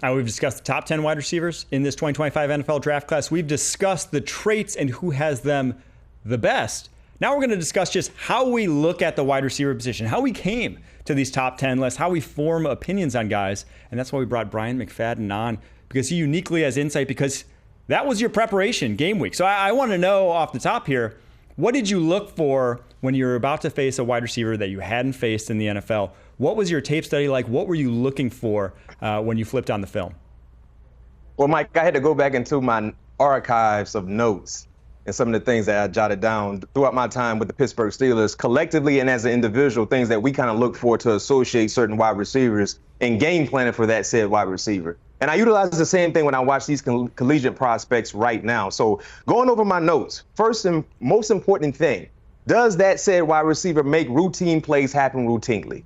We've discussed the top 10 wide receivers in this 2025 NFL draft class. We've discussed the traits and who has them the best. Now we're going to discuss just how we look at the wide receiver position, how we came to these top 10 lists, how we form opinions on guys. And that's why we brought Brian McFadden on, because he uniquely has insight, because that was your preparation game week. So I want to know off the top here, what did you look for when you were about to face a wide receiver that you hadn't faced in the NFL? What was your tape study like? What were you looking for when you flipped on the film? Well, Mike, I had to go back into my archives of notes and some of the things that I jotted down throughout my time with the Pittsburgh Steelers, collectively and as an individual, things that we kind of look for to associate certain wide receivers and game planning for that said wide receiver. And I utilize the same thing when I watch these collegiate prospects right now. So going over my notes, first and most important thing, does that said wide receiver make routine plays happen routinely,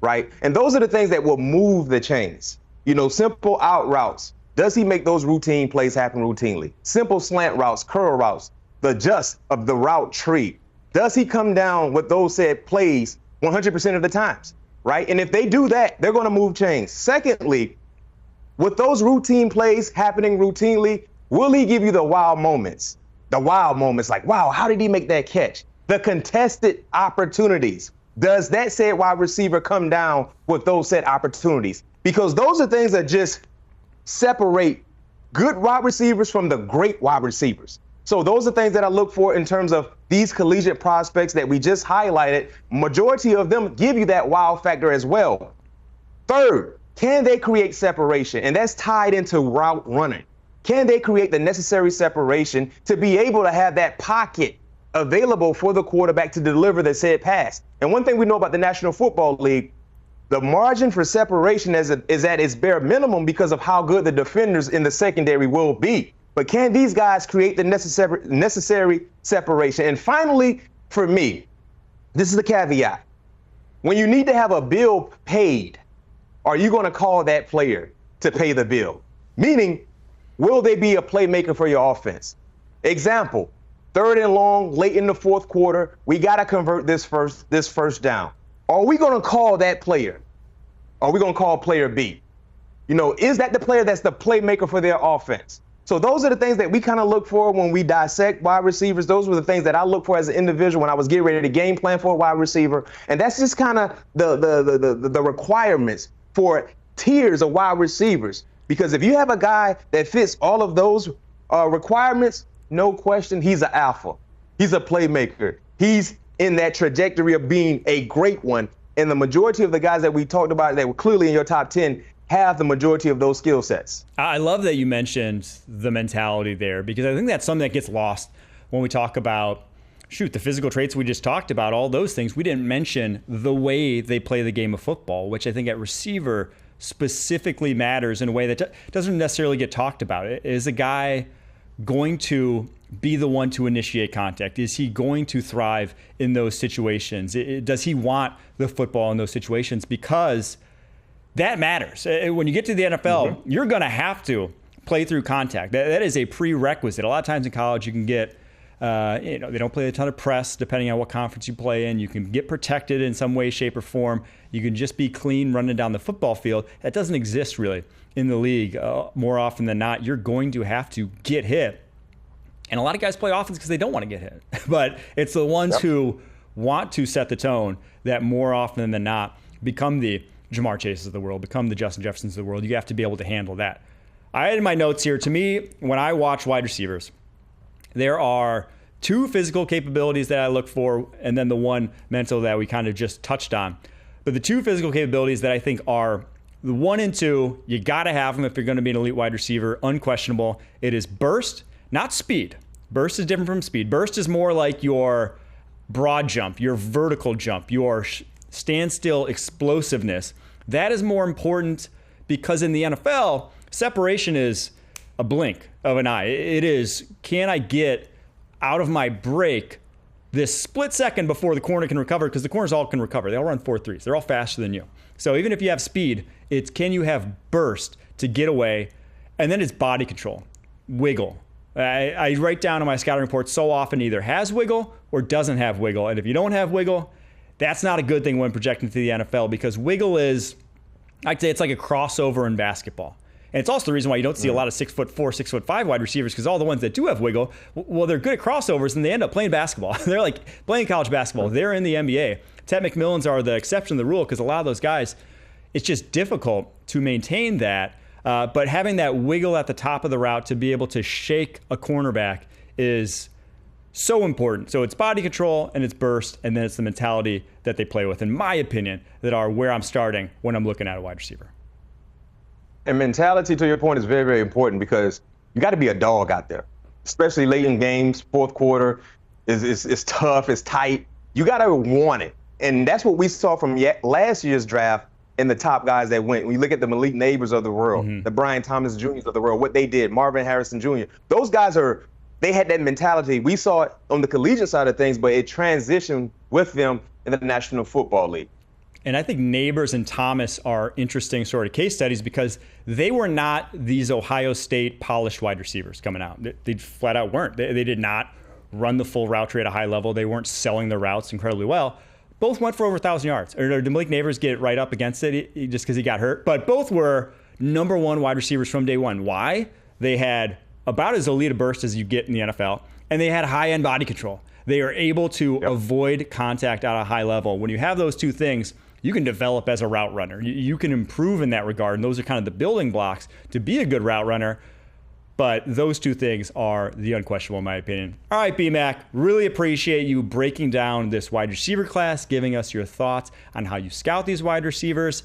right? And those are the things that will move the chains. You know, simple out routes. Does he make those routine plays happen routinely? Simple slant routes, curl routes, the just of the route tree. Does he come down with those said plays 100% of the times, right? And if they do that, they're going to move chains. Secondly, with those routine plays happening routinely, will he give you the wow moments? The wow moments like, wow, how did he make that catch? The contested opportunities. Does that said wide receiver come down with those said opportunities? Because those are things that just separate good wide receivers from the great wide receivers. So those are things that I look for in terms of these collegiate prospects that we just highlighted. Majority of them give you that wow factor as well. Third, can they create separation? And that's tied into route running. Can they create the necessary separation to be able to have that pocket available for the quarterback to deliver the said pass? And one thing we know about the National Football League, the margin for separation is at its bare minimum because of how good the defenders in the secondary will be. But can these guys create the necessary separation? And finally, for me, this is the caveat. When you need to have a bill paid, are you going to call that player to pay the bill? Meaning, will they be a playmaker for your offense? Example, 3rd and long, late in the 4th quarter, we got to convert this first down. Are we going to call that player? Are we going to call player B? You know, is that the player that's the playmaker for their offense? So those are the things that we kind of look for when we dissect wide receivers. Those were the things that I look for as an individual when I was getting ready to game plan for a wide receiver. And that's just kind of the requirements for tiers of wide receivers. Because if you have a guy that fits all of those requirements, no question, he's an alpha. He's a playmaker. He's in that trajectory of being a great one. And the majority of the guys that we talked about that were clearly in your top 10 have the majority of those skill sets. I love that you mentioned the mentality there, because I think that's something that gets lost when we talk about, the physical traits we just talked about, all those things. We didn't mention the way they play the game of football, which I think at receiver specifically matters in a way that doesn't necessarily get talked about. Is a guy going to be the one to initiate contact? Is he going to thrive in those situations? Does he want the football in those situations? Because that matters. When you get to the NFL, you're going to have to play through contact. That is a prerequisite. A lot of times in college, you can get, they don't play a ton of press depending on what conference you play in. You can get protected in some way, shape, or form. You can just be clean running down the football field. That doesn't exist really in the league. More often than not, you're going to have to get hit. And a lot of guys play offense because they don't want to get hit. But it's the ones who want to set the tone that more often than not become the Jamar Chases of the world, become the Justin Jeffersons of the world. You have to be able to handle that. I had in my notes here, to me, when I watch wide receivers, there are 2 physical capabilities that I look for, and then the one mental that we kind of just touched on. But the 2 physical capabilities that I think are the 1 and 2, you got to have them if you're going to be an elite wide receiver, unquestionable. It is burst, not speed. Burst is different from speed. Burst is more like your broad jump, your vertical jump, your standstill explosiveness. That is more important because in the NFL, separation is a blink of an eye. It is, can I get out of my break this split second before the corner can recover? Because the corners all can recover. They all run 4.3s. They're all faster than you. So even if you have speed, it's can you have burst to get away? And then it's body control, wiggle. I write down in my scouting report so often either has wiggle or doesn't have wiggle. And if you don't have wiggle, that's not a good thing when projecting to the NFL, because wiggle is, I'd say it's like a crossover in basketball. And it's also the reason why you don't see a lot of 6'4", 6'5" wide receivers, because all the ones that do have wiggle, well, they're good at crossovers and they end up playing basketball. They're like playing college basketball. They're in the NBA. Ted McMillans are the exception to the rule, because a lot of those guys, it's just difficult to maintain that. But having that wiggle at the top of the route to be able to shake a cornerback is so important. So it's body control and it's burst, and then it's the mentality that they play with, in my opinion, that are where I'm starting when I'm looking at a wide receiver. And mentality, to your point, is very, very important, because you got to be a dog out there, especially late in games. Fourth quarter is tough, it's tight. You got to want it. And that's what we saw from last year's draft and the top guys that went. We look at the Malik Neighbors of the world, the Brian Thomas Jr.'s of the world, what they did, Marvin Harrison Jr. Those guys they had that mentality. We saw it on the collegiate side of things, but it transitioned with them in the National Football League. And I think Neighbors and Thomas are interesting sort of case studies, because they were not these Ohio State polished wide receivers coming out. They flat out weren't. They did not run the full route tree at a high level. They weren't selling their routes incredibly well. Both went for over 1,000 yards. Or did Malik Neighbors get right up against it just because he got hurt? But both were number one wide receivers from day one. Why? They had about as elite a burst as you get in the NFL, and they had high-end body control. They are able to avoid contact at a high level. When you have those two things, you can develop as a route runner. You can improve in that regard, and those are kind of the building blocks to be a good route runner. But those two things are the unquestionable, in my opinion. All right, B-Mac, really appreciate you breaking down this wide receiver class, giving us your thoughts on how you scout these wide receivers.